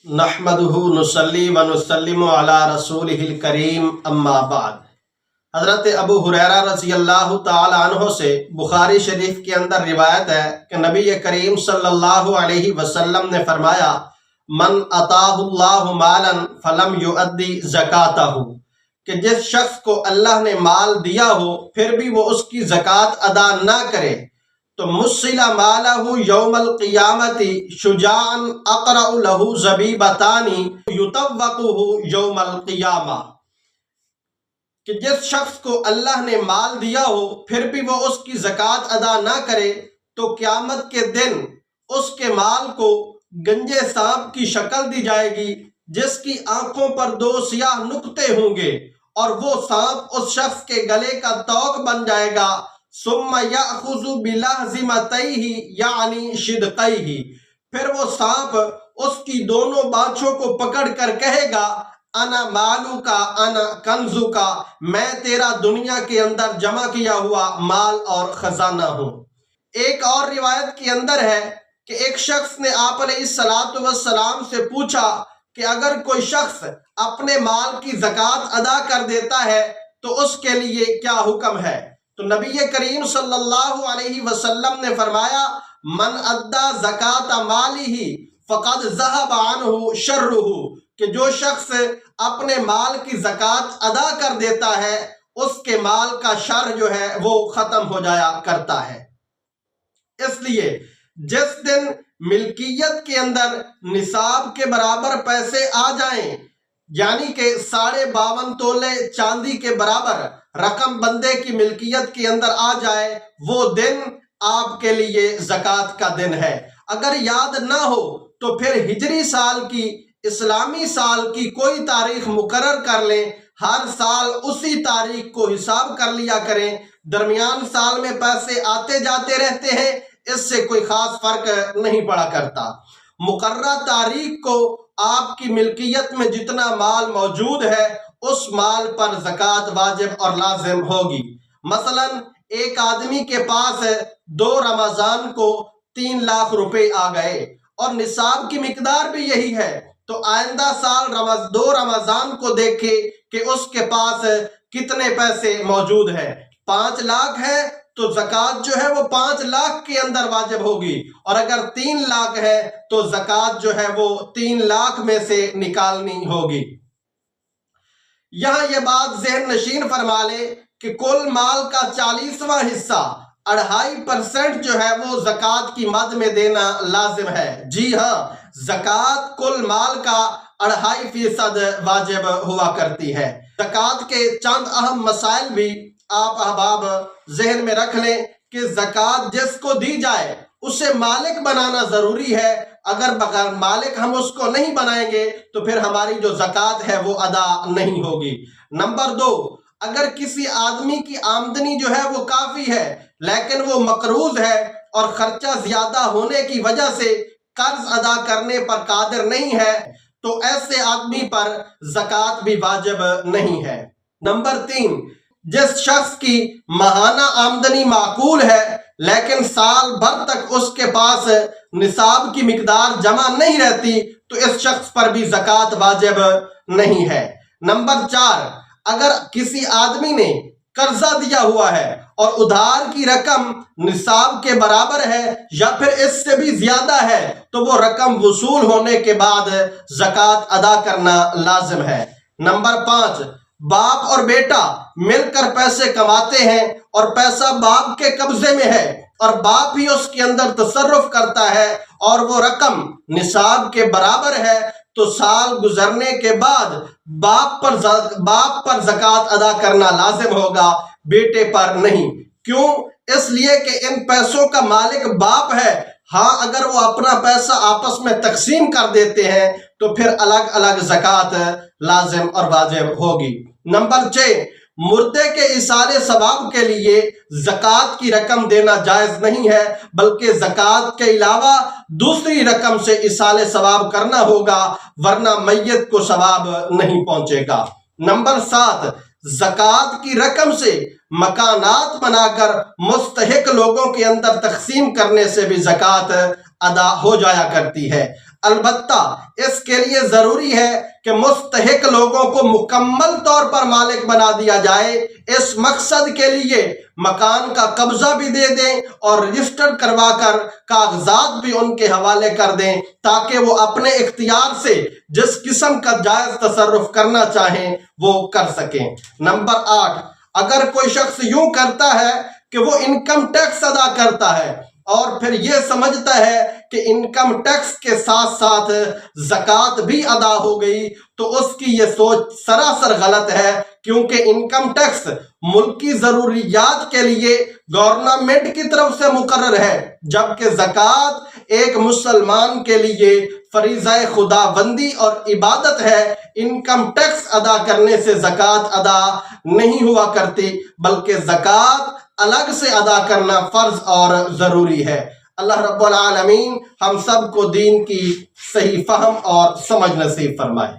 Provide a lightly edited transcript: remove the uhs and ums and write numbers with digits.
نحمدہ نصلی و نسلم علی رسولہ الکریم اما بعد۔ حضرت ابو ہریرہ رضی اللہ تعالی عنہ سے بخاری شریف کے اندر روایت ہے کہ نبی کریم صلی اللہ علیہ وسلم نے فرمایا، من عطاہ اللہ مالا فلم یؤدی زکاتہ، کہ جس شخص کو اللہ نے مال دیا ہو پھر بھی وہ اس کی زکوٰۃ ادا نہ کرے تو مُثِّلَ مَالَهُ یوم القیامت شجاعا اقرأ لہ زبیبتان یطوقہ یوم القیامہ، کہ جس شخص کو اللہ نے مال دیا ہو پھر بھی وہ اس کی زکوٰۃ ادا نہ کرے تو قیامت کے دن اس کے مال کو گنجے سانپ کی شکل دی جائے گی جس کی آنکھوں پر دو سیاہ نقطے ہوں گے، اور وہ سانپ اس شخص کے گلے کا توق بن جائے گا۔ ثم یأخذ بلحظمتیہ یعنی شدقیہ، پھر وہ سانپ اس کی دونوں بانچھوں کو پکڑ کر کہے گا، انا مالو کا انا کنزو کا، میں تیرا دنیا کے اندر جمع کیا ہوا مال اور خزانہ ہوں۔ ایک اور روایت کے اندر ہے کہ ایک شخص نے آپ علیہ السلام سے پوچھا کہ اگر کوئی شخص اپنے مال کی زکوٰۃ ادا کر دیتا ہے تو اس کے لیے کیا حکم ہے؟ تو نبی کریم صلی اللہ علیہ وسلم نے فرمایا، من ادا زکوٰۃ مالہ فقد ذہب عنہ شرہ، کہ جو شخص اپنے مال کی زکوٰۃ ادا کر دیتا ہے اس کے مال کا شر جو ہے وہ ختم ہو جایا کرتا ہے۔ اس لیے جس دن ملکیت کے اندر نصاب کے برابر پیسے آ جائیں، یعنی کہ 52.5 تولے چاندی کے برابر رقم بندے کی ملکیت کے اندر آ جائے، وہ دن آپ کے لیے زکوٰۃ کا دن ہے۔ اگر یاد نہ ہو تو پھر ہجری سال کی، اسلامی سال کی کوئی تاریخ مقرر کر لیں، ہر سال اسی تاریخ کو حساب کر لیا کریں۔ درمیان سال میں پیسے آتے جاتے رہتے ہیں، اس سے کوئی خاص فرق نہیں پڑا کرتا۔ مقررہ تاریخ کو آپ کی ملکیت میں جتنا مال موجود ہے اس مال پر زکوٰۃ واجب اور لازم ہوگی۔ مثلا ایک آدمی کے پاس 2 رمضان کو 3 لاکھ روپے آ گئے اور نصاب کی مقدار بھی یہی ہے، تو آئندہ سال 2 رمضان کو دیکھے کہ اس کے پاس کتنے پیسے موجود ہیں۔ 5 لاکھ ہے تو زکوٰۃ جو ہے وہ 5 لاکھ کے اندر واجب ہوگی، اور اگر 3 لاکھ ہے تو زکوٰۃ جو ہے وہ 3 لاکھ میں سے نکالنی ہوگی۔ یہاں یہ بات ذہن نشین فرما لے کہ کل مال کا 40واں حصہ 2.5% جو ہے وہ زکوٰۃ کی مد میں دینا لازم ہے۔ جی ہاں، زکوٰۃ کل مال کا 2.5% واجب ہوا کرتی ہے۔ زکوٰۃ کے چند اہم مسائل بھی آپ احباب ذہن میں رکھ لیں کہ زکوٰۃ جس کو دی جائے اسے مالک بنانا ضروری ہے، اگر بغیر مالک ہم اس کو نہیں بنائیں گے تو پھر ہماری جو زکوٰۃ ہے وہ ادا نہیں ہوگی۔ نمبر 2، اگر کسی آدمی کی آمدنی جو ہے وہ کافی ہے لیکن وہ مقروض ہے اور خرچہ زیادہ ہونے کی وجہ سے قرض ادا کرنے پر قادر نہیں ہے تو ایسے آدمی پر زکوٰۃ بھی واجب نہیں ہے۔ نمبر 3، جس شخص کی ماہانہ آمدنی معقول ہے لیکن سال بھر تک اس کے پاس نصاب کی مقدار جمع نہیں رہتی تو اس شخص پر بھی زکوٰۃ واجب نہیں ہے۔ نمبر 4، اگر کسی آدمی نے قرضہ دیا ہوا ہے اور ادھار کی رقم نصاب کے برابر ہے یا پھر اس سے بھی زیادہ ہے تو وہ رقم وصول ہونے کے بعد زکوٰۃ ادا کرنا لازم ہے۔ نمبر 5، باپ اور بیٹا مل کر پیسے کماتے ہیں اور پیسہ باپ کے قبضے میں ہے اور باپ ہی اس کے اندر تصرف کرتا ہے اور وہ رقم نصاب کے برابر ہے تو سال گزرنے کے بعد باپ پر زکوٰۃ ادا کرنا لازم ہوگا، بیٹے پر نہیں۔ کیوں؟ اس لیے کہ ان پیسوں کا مالک باپ ہے۔ ہاں، اگر وہ اپنا پیسہ آپس میں تقسیم کر دیتے ہیں تو پھر الگ الگ زکوٰۃ لازم اور واجب ہوگی۔ نمبر 6، مردے کے ایصال ثواب کے لیے زکوٰۃ کی رقم دینا جائز نہیں ہے، بلکہ زکوٰۃ کے علاوہ دوسری رقم سے ایصال ثواب کرنا ہوگا، ورنہ میت کو ثواب نہیں پہنچے گا۔ نمبر 7، زکوٰۃ کی رقم سے مکانات بنا کر مستحق لوگوں کے اندر تقسیم کرنے سے بھی زکوٰۃ ادا ہو جایا کرتی ہے۔ البتہ اس کے لیے ضروری ہے کہ مستحق لوگوں کو مکمل طور پر مالک بنا دیا جائے۔ اس مقصد کے لیے مکان کا قبضہ بھی دے دیں اور رجسٹر کروا کر کاغذات بھی ان کے حوالے کر دیں تاکہ وہ اپنے اختیار سے جس قسم کا جائز تصرف کرنا چاہیں وہ کر سکیں۔ نمبر 8، اگر کوئی شخص یوں کرتا ہے کہ وہ انکم ٹیکس ادا کرتا ہے اور پھر یہ سمجھتا ہے کہ انکم ٹیکس کے ساتھ ساتھ زکوٰۃ بھی ادا ہو گئی، تو اس کی یہ سوچ سراسر غلط ہے، کیونکہ انکم ٹیکس ملکی ضروریات کے لیے گورنمنٹ کی طرف سے مقرر ہے، جبکہ زکوٰۃ ایک مسلمان کے لیے فریضہ خدا بندی اور عبادت ہے۔ انکم ٹیکس ادا کرنے سے زکوٰۃ ادا نہیں ہوا کرتی، بلکہ زکوٰۃ الگ سے ادا کرنا فرض اور ضروری ہے۔ اللہ رب العالمین ہم سب کو دین کی صحیح فہم اور سمجھ نصیب فرمائے۔